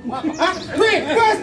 Hah? Wih, bos.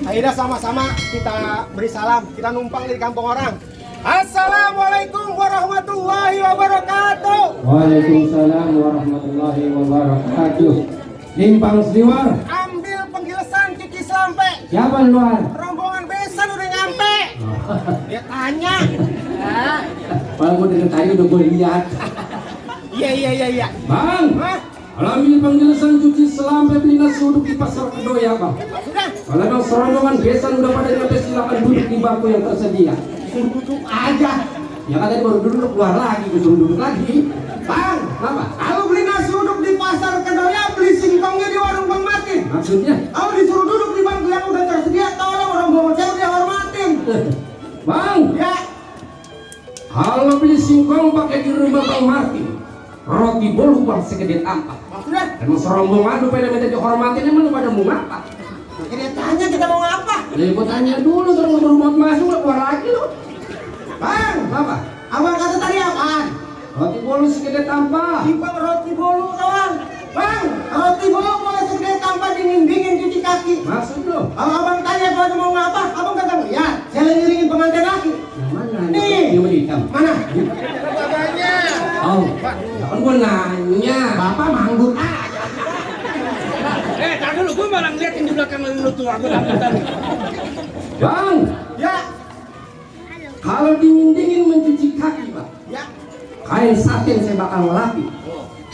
Akhirnya sama-sama kita beri salam, kita numpang di kampung orang. Assalamualaikum warahmatullahi wabarakatuh. Waalaikumsalam warahmatullahi wabarakatuh. Limpang Sliwar. Ambil penggilesan cuci sampai. Siapa luar? Rombongan besan udah nyampe. Dia tanya. Kalau gue dengan tadi udah gue lihat. Iya. Bang. Hah? Kalau ambil penggilesan cuci sampai beli nasi uduk di pasar Kedoya, Bang. Sudah. Kalau ada serombongan besan udah pada nyampe, silakan duduk di bangku yang tersedia. Suruh duduk aja. Ya katanya baru duduk keluar lagi, gue suruh duduk lagi. Bang, Apa? kalau beli nasi uduk di pasar Kedoya, beli singkongnya di warung Bang Martin. Maksudnya? Kalau disuruh duduk di bangku yang udah tersedia, tolong rombongan saya udah hormatin. Bang. Ya. Kalau beli singkong pakai di rumah Bang Martin, roti bolu bang segede tampak. Maksudnya? Emang serombongan lu pada minta dihormatin, emang lu pada mau ngapa? Makanya dia tanya kita mau ngapa? Ya gua tanya dulu, terus lu baru mau masuk lu keluar lagi lu. Bang, Apa? abang kata tadi apaan? Roti bolu segede tampak. Timbang roti bolu kawan. Bang, roti bolu boleh segede tanpa dingin-dingin cuci kaki. Maksud lu? Kalau abang tanya kalau mau ngapa, abang kata ya, saya lagi ngiringin pengantin laki. Yang mana? Nih. Yang warna hitam. Mana? Babanya. Oh, ya kan gua nanya. Bapak manggut aja. Tar dulu, gue malah ngeliatin di belakang lu tuh, aku dapet tadi. Bang, Ya, kalau dingin-dingin mencuci kaki, Bang, ya. kain satin saya bakal ngelapin.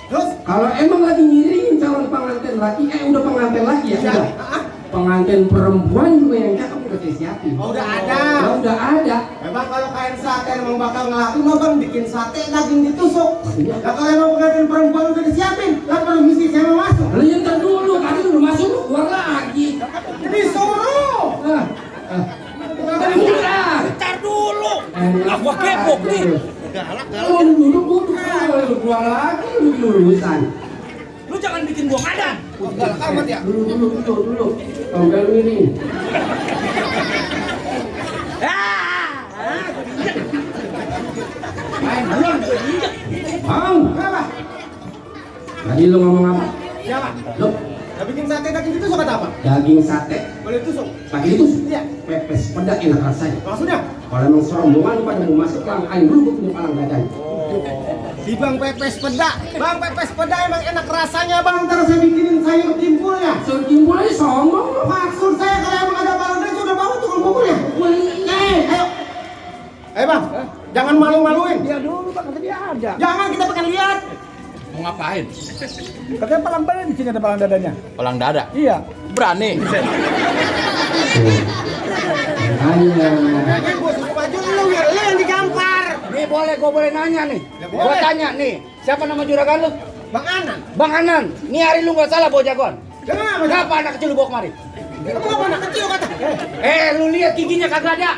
Terus? Kalau emang lagi ngiringin calon pengantin laki, udah pengantin laki ya? Ya. Udah. Pengantin perempuan juga yang cakep udah saya siapin. Oh, udah ada. Ya, udah ada. Memang kalau kain sate emang bakal ngelapin, abang bikin sate daging ditusuk. Maksudnya? Nah kalau emang pengantin perempuan udah disiapin, lah permisi saya mau masuk. Lalu yang ntar dulu, tadi udah masuk lu keluar lagi. Disuruh. Ah, ah. Udah. Tar dulu. Enak Gua kepo nih. Kalau lu duduk, lu keluar lagi, lu lulusan. Lu jangan bikin gua ngadan. Galak amat ya. Dulu. Kalau gak lu ini. Main bulan gue injek. Bang, Kenapa? tadi lu ngomong apa? Siapa? Lu Nah, bikin sate daging ditusuk kata apa? daging sate Boleh tusuk? pakai itu Iya. pepes pedas enak rasanya. Maksudnya? Kalau emang serombongan lu pada mau masuk langkain dulu gua punya palang dadanya. Di Bang Pepes Peda. Bang Pepes Peda emang enak rasanya bang. Ntar saya bikinin sayur timbulnya. So timbul aja sombong lu. Maksud saya kalau emang ada palang dan sudah bawa tukang bukulnya. Ayo. Bang, jangan malu-maluin. Dia dulu bang, kata dia ada. Jangan kita pengen lihat. Mau ngapain? Katanya palang dada di sini ada palang dadanya. Palang dada. Iya. Berani. Hanya Kayaknya gue suruh maju lu ya, lu yang digampar. Nih gue boleh nanya nih. Ya, Gue boleh. tanya nih, siapa nama juragan lu? Bang Anan. Bang Anan. Nih hari lu nggak salah bawa jagoan. Kenapa? Kenapa anak kecil lu bawa kemari? Kamu apa anak kecil kata? Lu lihat giginya kagak ada.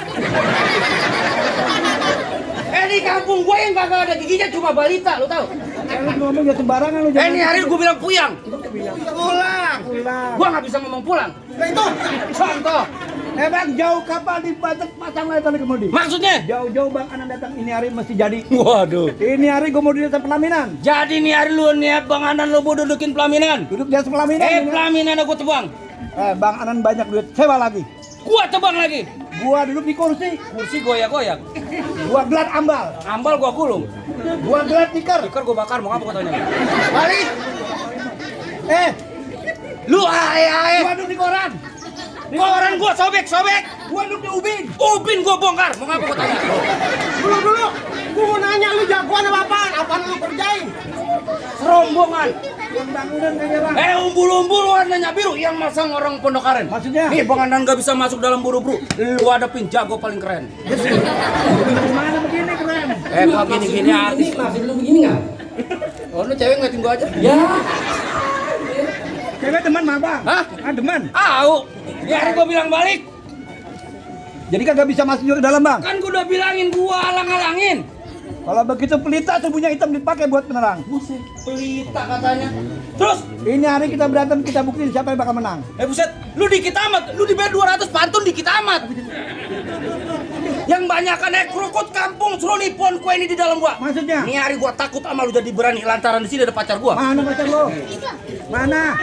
Di kampung gue yang kagak ada giginya cuma balita, lu tahu? Lu ngomong ya sembarangan lu Nih hari gue bilang puyang. Pulang. Gue nggak bisa ngomong pulang. Nah itu. Contoh. Bang, jauh kapal di Batak pasang lagi tali kemudi. Maksudnya? Jauh-jauh Bang Anan datang ini hari mesti jadi. Waduh. Ini hari gue mau di atas pelaminan. Jadi nih hari lu niat Bang Anan lu mau dudukin pelaminan. Duduk di atas pelaminan. ini. Pelaminan aku tebang. Bang Anan banyak duit, sewa lagi. Gua tebang lagi. Gua duduk di kursi, Kursi goyak-goyak. gua gelat ambal. Ambal gua gulung. Gua gelar tikar. Tikar gua bakar, mau apa katanya? Balik. Lu ae. Gua duduk di koran. Koran gua sobek. Gua duduk di ubin. Ubin gua bongkar, mau apa katanya? Dulu. Gua mau nanya lu jagoan apa apaan? Apaan lu kerjain? Serombongan. Yang bangunan kayaknya bang. Umbul-umbul warnanya biru yang masang orang Pondok Aren. Maksudnya? Nih, Bang Andan gak bisa masuk dalam buru-buru. Lu hadapin jago paling keren. Gimana begini keren? Kok gini-gini artis. Maksud lu begini nggak? Oh, lu cewek ngeliatin gua aja. Ya. Cewek teman mah bang. Hah? Teman. Au. Ya hari gua bilang balik. Jadi kagak bisa masuk juga ke dalam bang. Kan gua udah bilangin gua alang-alangin. Kalau begitu pelita tubuhnya hitam dipakai buat penerang. Buset, pelita katanya. Terus, Ini hari kita berantem, kita buktiin siapa yang bakal menang. buset, lu dikit amat. Lu dibayar 200 pantun dikit amat. Yang banyakan krukut kampung suruh nipon kue ini di dalam gua. Maksudnya? Ini hari gua takut sama lu jadi berani lantaran di sini ada pacar gua. Mana pacar lo? Mana?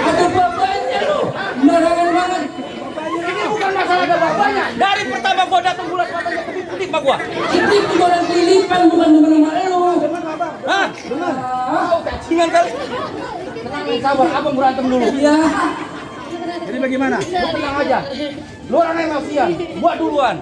Ada bapaknya lu. Barangan banget. Ini bukan masalah ada bapaknya. Dari pertama gua datang bulan matanya putih pak gua. Itu orang Filipan bukan teman sama lu. Hah? Cacingan kali. Tenang, sabar, abang berantem dulu. Ya. Jadi bagaimana? Lu tenang aja. Lu orang emosian, gua duluan.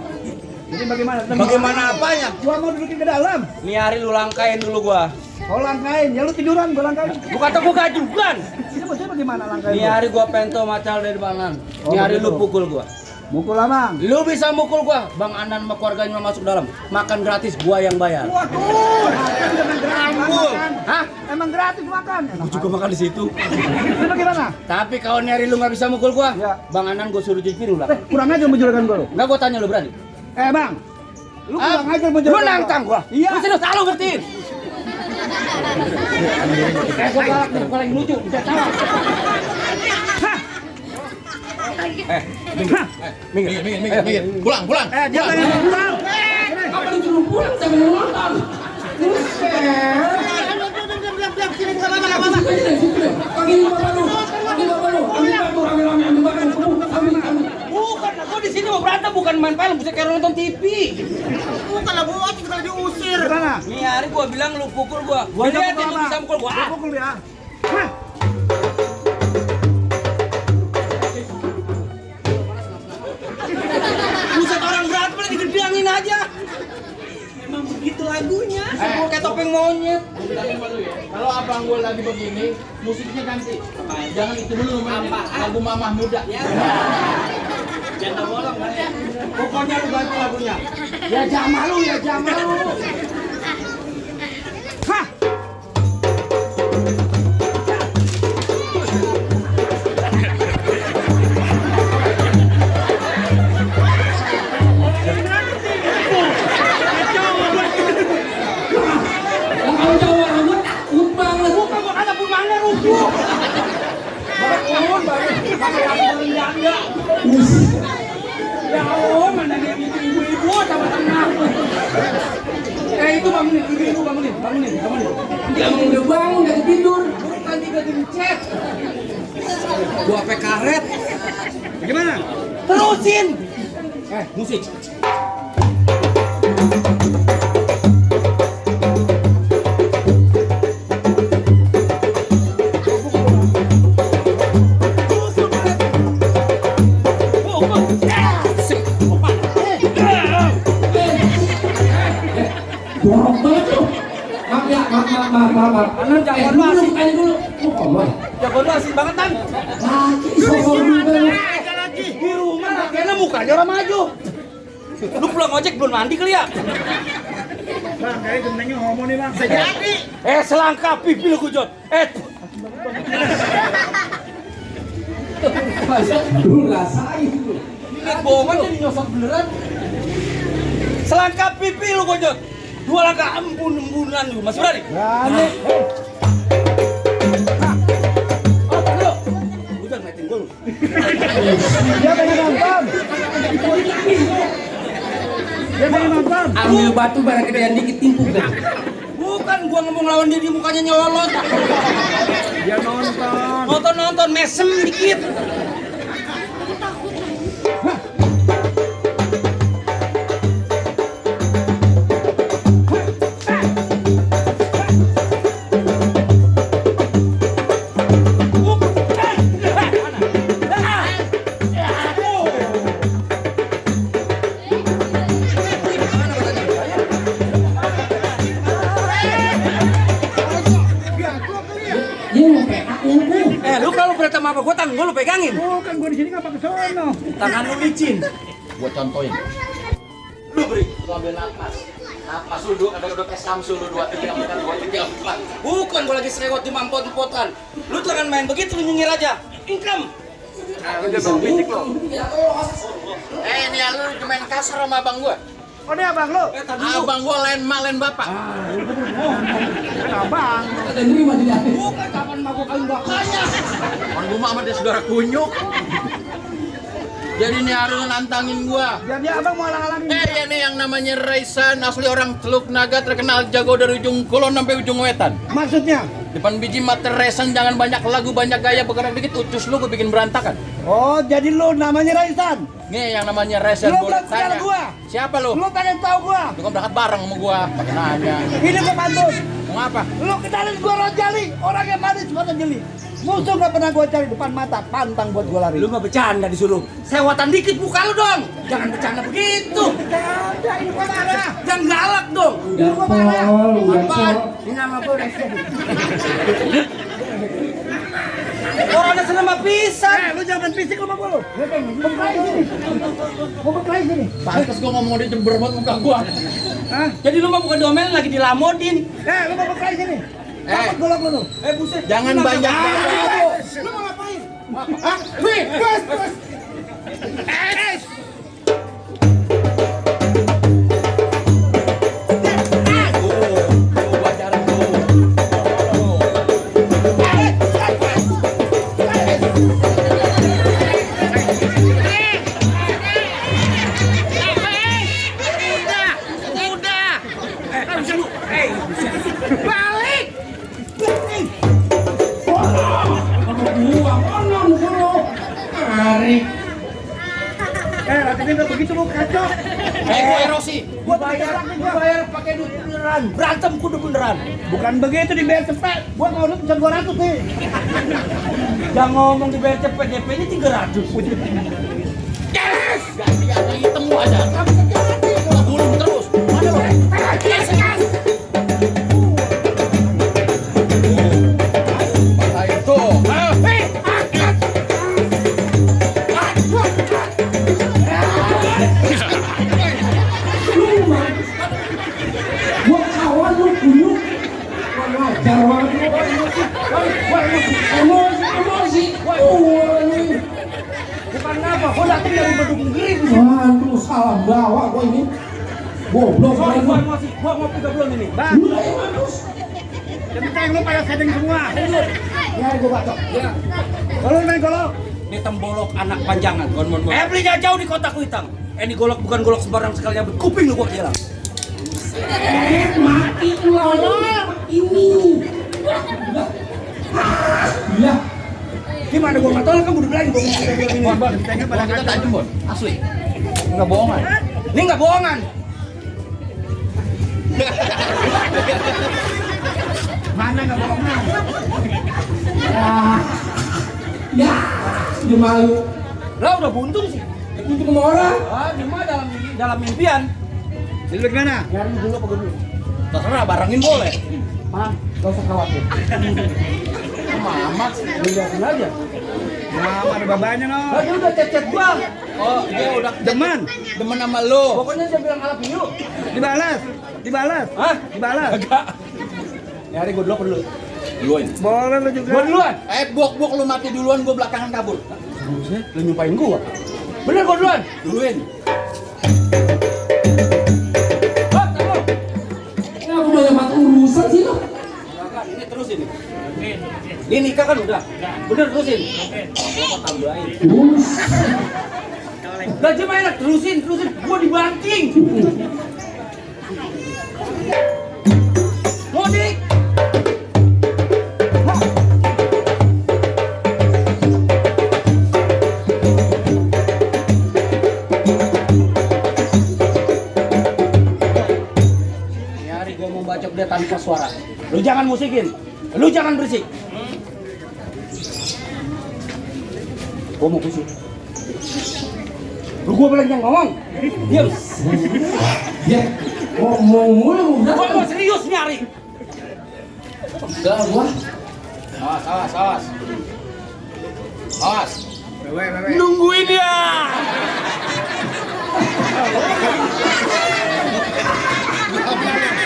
Jadi bagaimana? Bagaimana apanya? Gua mau dudukin ke dalam. Nih hari lu langkain dulu gua. Kau langkain, ya lu tiduran, gua langkain. Lu kata gua gajugan. Ini maksudnya bagaimana langkain? Nih hari gua pento macal dari Bang Anan. Nih hari lu pukul gua. Mukul lah bang. Lu bisa mukul gua. Bang Anan sama keluarganya masuk dalam. Makan gratis gua yang bayar. Waduh, emang gratis makan. Hah? Emang gratis makan. Gua juga makan di situ. Ini bagaimana? Tapi kalau nih hari lu nggak bisa mukul gua, Ya. Bang Anan gua suruh cuci piring lah. Kurang aja menjuragan gua lu. Enggak gua tanya lu berani. Bang, lu Ah, kurang aja Lu menjuragan nantang gua. Iya. Lu serius selalu ngertiin. Gua karakter paling lucu, bisa tahu. Minggir. Pulang. Jangan pulang. Apa disuruh pulang sampai lu nonton? Bukan, gua di sini mau berantem bukan main film, bisa kayak nonton TV. Bukan lah gua juga diusir. Gimana? Nih hari gua bilang lu pukul gua. Gua Bisa liatin pukul lu apa? bisa pukul gua. Gua pukul ya. Hah? Buset orang berantem lagi dibilangin aja. Emang begitu lagunya. Gua kayak topeng monyet. Kalau abang gue lagi begini, musiknya ganti. Jangan itu dulu mainin. Lagu Mamah Muda. Jangan bolong kan ya. Pokoknya lu ganti lagunya. Ya Jamal lu. Hah? Orang Jawa rambut takut banget. Bukan gua kata pun mana rubuh. Bangun. Pakai lagu berendang. Ya Allah, mana dia ibu-ibu sama tenang. Itu bangunin, ibu-ibu bangunin. Yang udah bangun dari tidur. Bukan tiga gencet. Gua pakai karet. Bagaimana? Terusin. Musik. Borok banget lu. Maaf. Anan jangan lu asik. Tanya dulu. Lu ngomong. Jago lu asik banget kan? Laki sokor juga. Di rumah kayaknya mukanya orang maju. Lu pulang ojek belum mandi kali ya? Bang, kayak gendengnya ngomong nih bang. Jadi. Selangkah pipi lu kujot. Lu rasain lu. Lihat bohongan jadi nyosot beneran. Selangkah pipi lu kujot. 2 langkah embun-embunan lu. Mas berani? Berani. Oh, lu. Udah ngeliatin gua lu. Dia pengen nonton. Dia pengen nonton. Ambil batu barang gedean dikit timpuk kan. Bukan gua ngomong lawan dia mukanya nyolot. Dia nonton. Nonton mesem dikit. sama apa? Gua tangan gua lu pegangin. Bukan gua di sini ngapa ke sono. Tangan lu licin. Gua contohin. Lu beri. Lu ambil napas. Napas lu dua, ada kayak Samsul lu 2 3 4 2 3 4. Bukan gua lagi serewot di mampot-mampotan. Lu jangan main begitu, lu nyengir aja. Income. Udah bang fisik lo. Ini ya lu main kasar sama abang gua. Oh, ini abang lu. Abang gua lain mak lain bapak. Abang. Ada nerima tidak? Bukan kapan mah gua kawin bakanya. Orang gua mah sama dia saudara kunyuk. Jadi nih harus nantangin gua. Jadi abang mau alang-alangin. Ya nih yang namanya Raisan, asli orang Teluk Naga, terkenal jago dari ujung kulon sampai ujung wetan. Maksudnya? Depan biji mata Raisan, jangan banyak lagu, banyak gaya, bergerak dikit ucus lu gua bikin berantakan. Oh, jadi lu namanya Raisan. Nih yang namanya Raisan, Lu boleh belum kenal tanya. gua. Siapa lu? Lu pengen tahu gua? Lu kan berangkat bareng sama gua, pakai nanya. Ini gua pantun. Mau apa? Lu kenalin gua Rojali, orang yang manis kota jeli. Musuh gak pernah gua cari depan mata, pantang buat gua lari. Lu mah bercanda disuruh. Sewatan dikit buka lu dong. Jangan bercanda begitu. Ada, ini gua marah. Jangan galak dong. Ini gua marah. Apaan? Ini nama gua Raisan. Orangnya senama pisan. Lu jangan fisik sama gua lu. Berkelahi sini. Gua berkelahi sini. Pantes gua ngomong dia jember banget muka gua. Hah? Jadi lu mah bukan diomelin lagi dilamodin. Lu mau berkelahi sini. Takut golok lu tuh. Buset. Jangan banyak Lu mau ngapain? Hah? Wih, bos. Latihannya nggak begitu lu kacau. gua erosi. Gua bayar Pakai duit beneran. Berantem kudu beneran. bukan begitu dibayar cepet. Gua mau duit bisa 200 nih. Jangan ngomong dibayar cepet, DP-nya 300. Ganti ada hitam lu aja. Gua gulung terus. Mana lu? Ayo tuh. Gua kawan lu kunyuk. Wajar banget lu. Emosi. Bukan apa, gua datang dari Bedung Grip. Waduh, salah bawa gua ini. Goblok Soalnya banget. gua emosi, gua ngopi belum ini. Bang, Lu yang manusia. yang lu pada setting semua. Ya, gua bacok. Ya, Kalau lu main golok, ini tembolok anak panjangan. Belinya jauh di kotak hitam. Ini golok bukan golok sembarang sekali nyabut kuping lu gua hilang. Mati ulah ini. Ya. gimana gua nggak tahu kan udah bilang gua mau ini. Bang, kita tajam, Bon. Asli. Enggak bohongan. Ini nggak bohongan. Mana nggak bohong? Ya. Dia malu. Lah udah buntung sih. Itu sama orang. Di mana dalam mimpian. Jadi gimana? Nyari dulu apa dulu? Terserah, barengin boleh. Mam, gak usah khawatir. Mamat. Lihatin aja. Mam, ada babanya no. Dia udah chat gua. Oh, dia udah Demen, demen sama lu. Pokoknya dia bilang alap yuk. dibalas. Hah? Dibalas. Agak. Nyari gua dulu apa dulu? Duluin. Boleh lu juga. Gua duluan. Bok lu mati duluan, gua belakangan kabur. Lu nyumpain gua. Bener gua duluan. Duluin. Kenapa banyak banget urusan sih lo? Silakan, ini terusin. Ini nikah kan udah. Bener terusin. Gua tambahin. Gaji mah enak, terusin. Gua dibanting. Mudik. Nyari gua mau bacok dia tanpa suara. Lu jangan musikin. Lu jangan berisik. Gua mau kusuk. Lu gua bilang jangan ngomong. Diam. Ya, ngomong mulu udah. Gua mau serius nyari. Enggak gua. Awas. Awas. Nungguin ya.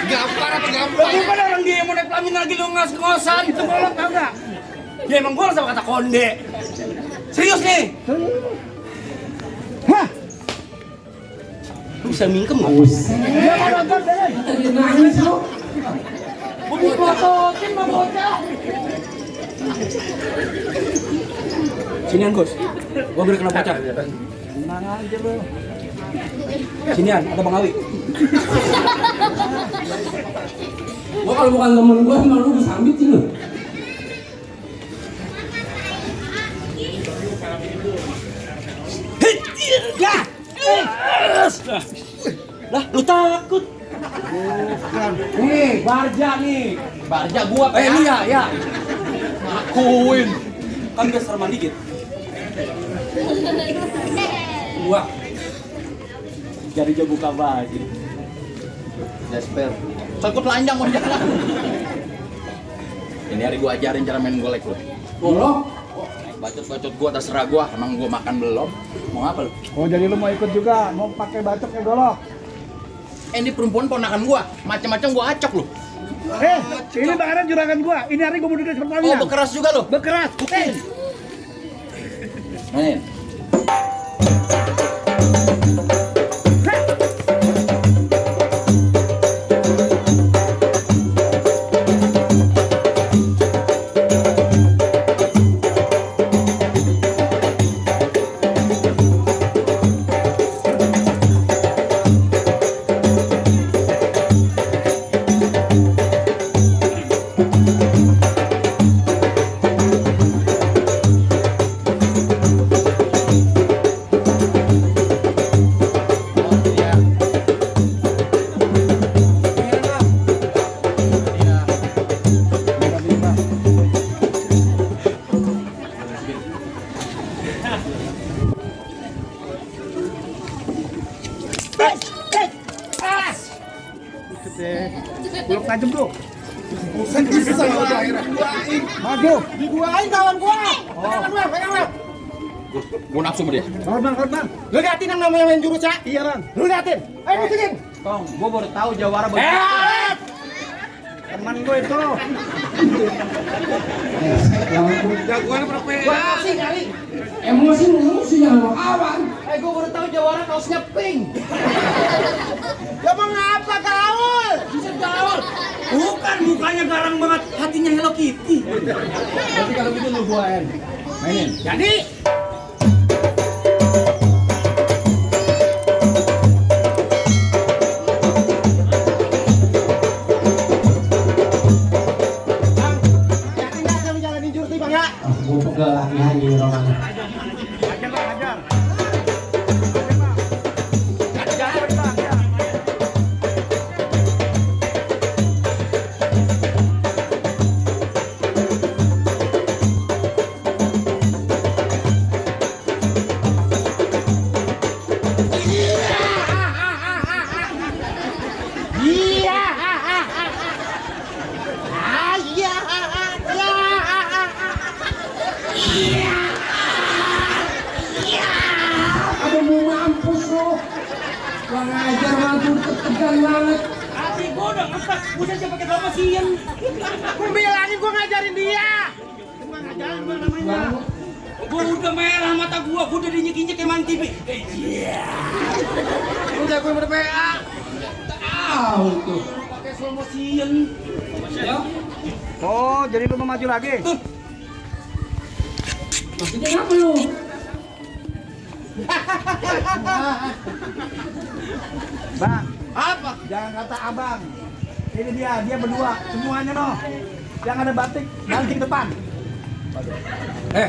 Gampar apa Bukan orang dia yang mau naik pelamin lagi lu ngos-ngosan itu golok tau gak? Dia emang golok sama kata konde. Serius nih? Hah? Lu bisa mingkem gak? Dia mau nonton deh. Tadi nangis lo. Mau diprototin sama bocah. Sinian Gus, gua beri kena bocah. Tenang aja lu. Sinian, ada Bang Awi. Gua kalau bukan temen gua emang lu disambitin lo. Lah! Lah, lu takut? Bukan. Nih, Barja nih. Barja gua Lu ya. Akuin. Kan udah serman dikit. Gua. Jari dia buka baju. Desper. Sangkut lanjang mau jalan. Ini hari gua ajarin cara main golek lu. Golok. Bacot-bacot gua terserah gua, emang gua makan belum. Mau apa lu? Oh jadi lu mau ikut juga, mau pakai bacok ya golok? Ini perempuan ponakan gua, macam-macam gua acok lu. Ini bakaran juragan gua. Ini hari gua mau duduk seperti Oh, bekeras juga lu. Bekeras. Main. Buluk tajam tuh. Maju. Diguain kawan gua. Pegang lu. Gua nafsu sama dia. Korban. Lu liatin yang namanya main jurus ya? Iya bang. Lu liatin. Ayo masukin. Kong, gua baru tahu Jawara begitu. Teman gue itu. Jagoan berapa? Gua kasih kali. Emosi jangan lo kawan. Gua baru tahu Jawara kaosnya pink. Ya mengapa gaul? Bisa gaul. Bukan mukanya garang banget, hatinya Hello Kitty. Berarti kalau gitu lu buain. Mainin. Jadi Yakin nggak kami jalanin jurus nih bang ya? Gua pegel lagi anjing orang. Ajar bang, ajar. Ada mau mampus lo. Gua ngajar langsung ketegan banget. hati gua udah ngepas, bukan siapa pakai apa sian. Gua bilangin gua ngajarin dia. Gua udah merah mata gua udah dinyek-nyek emang TV. Lu jagoin ber-PA. Tahu tuh. Pakai slow motion. Ya. Oh, jadi lu mau maju lagi? Maksudnya apa lu? Bang, Apa? jangan kata abang. Ini dia berdua, semuanya noh. Yang ada batik, banting depan.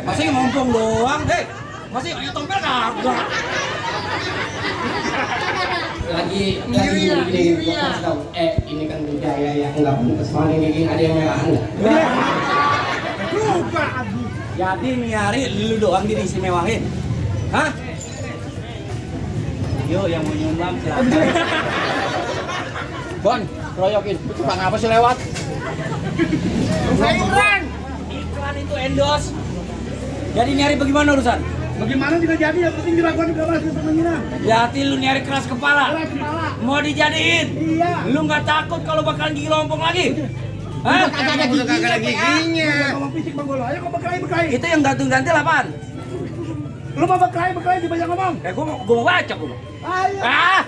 Masih ngomong doang, masih kayak tompel kagak. Lagi gini gua kasih tahu. Ini kan budaya ya enggak pantas mana gini ada yang merah enggak? Lupa Abi. Jadi nih hari lu doang diistimewain. Hah? Yo yang mau nyumbang silakan. Bon, keroyokin. Bang apa sih lewat? Sayuran. Iklan itu endorse. Jadi nyari bagaimana urusan? Bagaimana juga jadi, yang penting dilakukan juga masih Pertamina. Hati lu nyari keras kepala. Keras kepala. Mau dijadiin? Iya. Lu nggak takut kalau bakalan gigi lompong lagi? Hah? Kagak ada giginya. Ngomong fisik Bang Golo, ayo kau berkelahi. Itu yang gantung-gantil apaan? Lu mau berkelahi dibanyak ngomong. Gua mau baca gua. Ayo. Ah!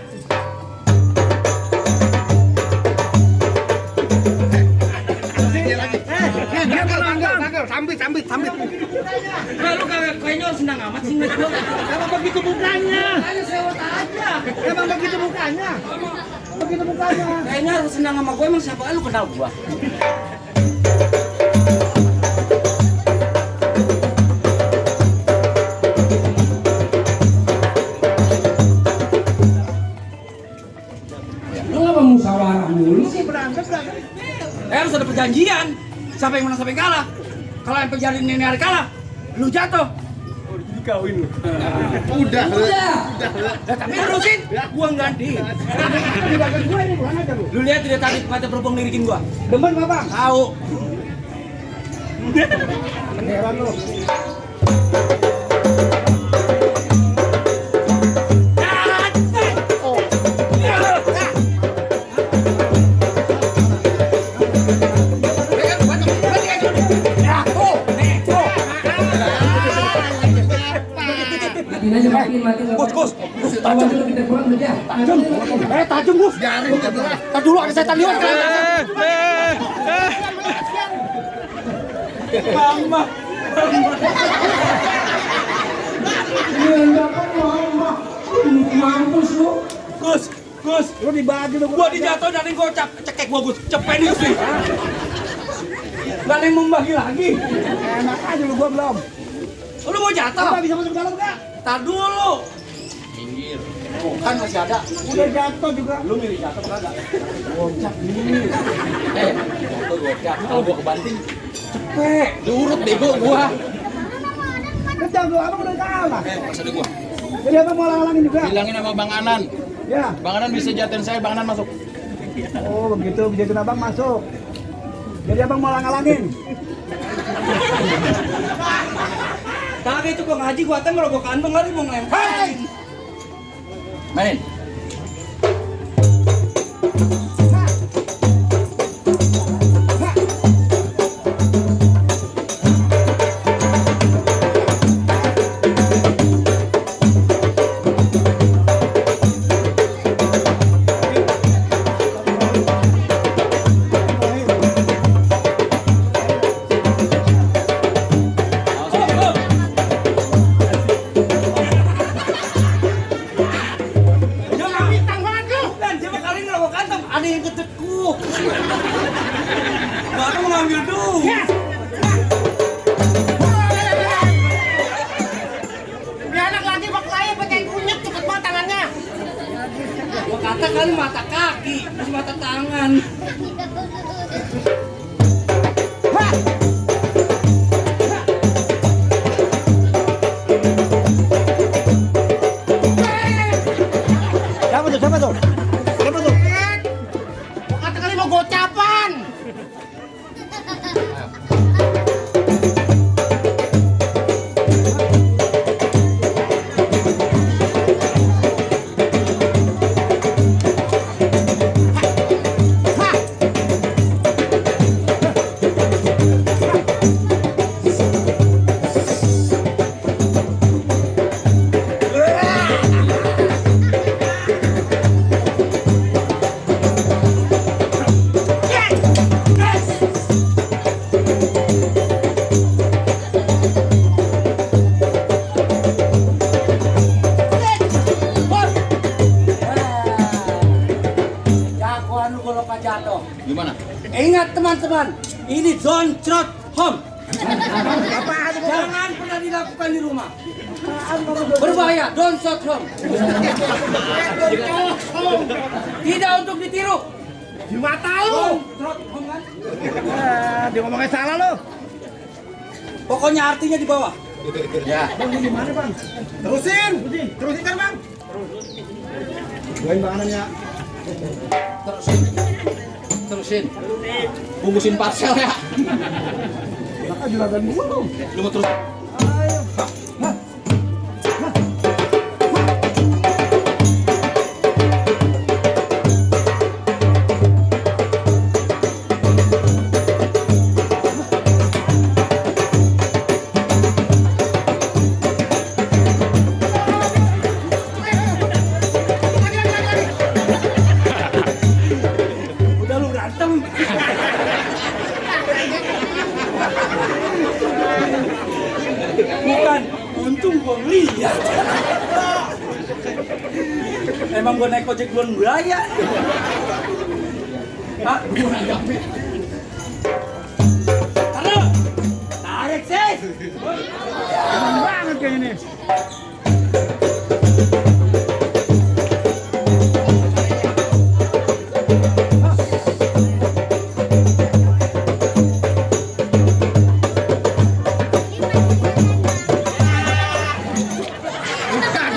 Sambit. Nah, lu kayaknya senang amat sih ngeliat gua. Emang begitu mukanya. Ayo sewot aja. Emang begitu mukanya. Begitu mukanya. Kayaknya harus senang sama gua, emang siapa lu kenal gua? Lu ngapa musyawarah mulu sih? Berantem. Harus ada perjanjian. Siapa yang menang siapa yang kalah. Kalau yang perjanjian ini hari kalah, lu jatuh. Udah. Nah, tapi terusin, gua ganti. Di belakang gua ini pulang aja lu. Lu lihat tidak tadi mata berhubung lirikin gua? Demen nggak Bang? Tahu. Heran lu. Matiin. Gus. Tajam dulu kita pulang dulu ya. Tajam Gus. Biarin dia dulu. Tadi dulu ada setan liwat kan. Mama. Mampus lu. Gus. Lu dibagi lu. Gua dijatuhin dari gua cekek gua Gus. Cepet nih sih. Gak ada yang membagi lagi. Enak aja lu, gua belum. Lu mau jatuh? Apa bisa masuk dalam enggak? Tar dulu. Minggir. Kan masih ada. Udah jatuh juga. Lu milih jatuh kagak? Gocap nih. Jatuh gocap. Kalau gua kebanting cepet. Diurut bego gua. Kejar lu, abang udah kalah. Pas ada gua. Jadi abang mau halangin juga. Bilangin sama Bang Anan. Ya. Bang Anan bisa jatuhin saya, Bang Anan masuk. Oh begitu, bisa abang masuk. Jadi abang mau halang-halangin. Kagak itu gua ngaji gua teh kalau gua kandung lagi mau ngelempar. Mainin. Ada yang ketekuk. Gak mau ngambil dong. Dia anak lagi berkelahi pakai kunyit cepet banget tangannya. Gua kata kali mata kaki, masih mata tangan. Siapa tuh? Kata kali mau gocapan. Jagoan lu kalau jatuh. Gimana? Ingat teman-teman, ini Doncrot Home. Jangan pernah dilakukan di rumah. Berbahaya, Doncrot Home. Tidak untuk ditiru. Di mata lu. Doncrot Home kan? Dia ngomongnya salah lo. Pokoknya artinya di bawah. Ya. Bang, ini gimana bang? Terusin kan bang. Doain bang Anannya. Terusin. Bungkusin parcel ya. Kakak juragan gua lu. Lu mau terus? Ayo. untung gua ngeliat. Emang gua naik ojek belum beraya. Hah? Taruh! Tarik, Sis! Keren banget kayak ini.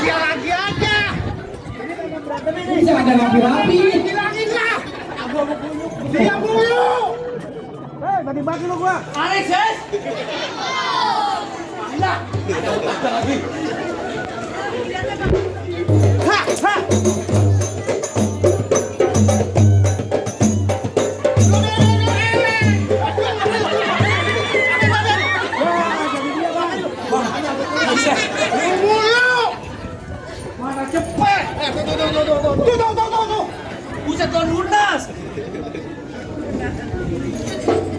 Dia lagi aja. Bisa ada rapi-rapi. Bilangin lah. Dia mulu. Bagi-bagi lo gua. Tarik, Sis! Nah, ada lagi. Ha, ha. Mana cepet? Tuh. Buset tuan lunas.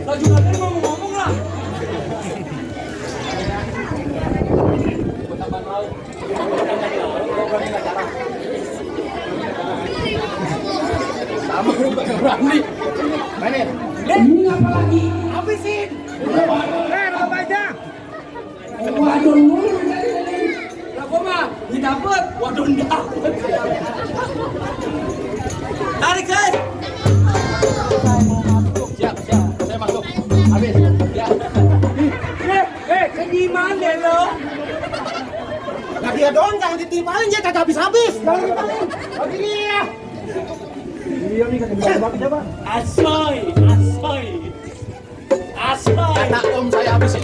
Laju nanti ngomong-ngomong lah. Sama lu gak berani. Mainin. Ini apa lagi? Habisin. Apa aja? Waduh mulu. Lah gua mah didapet, waduh dapet. Tarik, Sis. Siap. Saya masuk. Habis. Ya. Kayak gimana lo? Nah dia doang jangan ditimpain dia kagak habis-habis. Jangan ditimpain. Bagi dia. Iya nih kagak bagi coba. Asoy. Kata om saya habisin.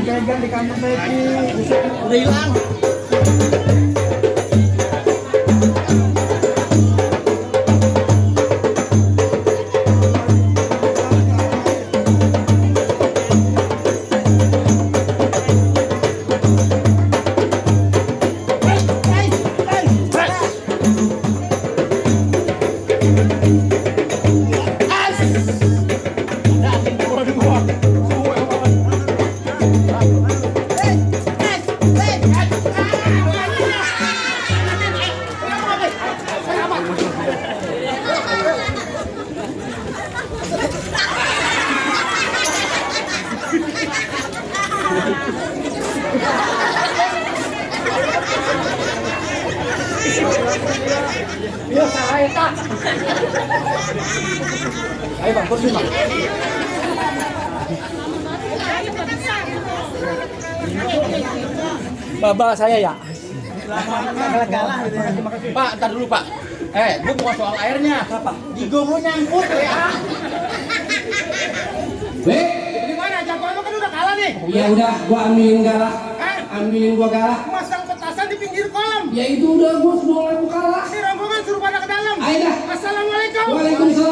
Pegang di kantong Becky. Udah hilang. Iya salah ya tak. Ayo bang, kursi bang. Bapak saya ya. Kalah gitu ya. Terima kasih. Pak, ntar dulu Pak. Gue bukan soal airnya. Apa? Digong lu nyangkut ya. Be, Gimana jagoan lo kan udah kalah nih. ya udah gua ambilin galak. Ambilin gua galak. Masang petasan di pinggir kolam. Ya itu udah gua sudah mulai kalah. Ini rombongan suruh pada ke dalam. Ayo dah. Assalamualaikum. Waalaikumsalam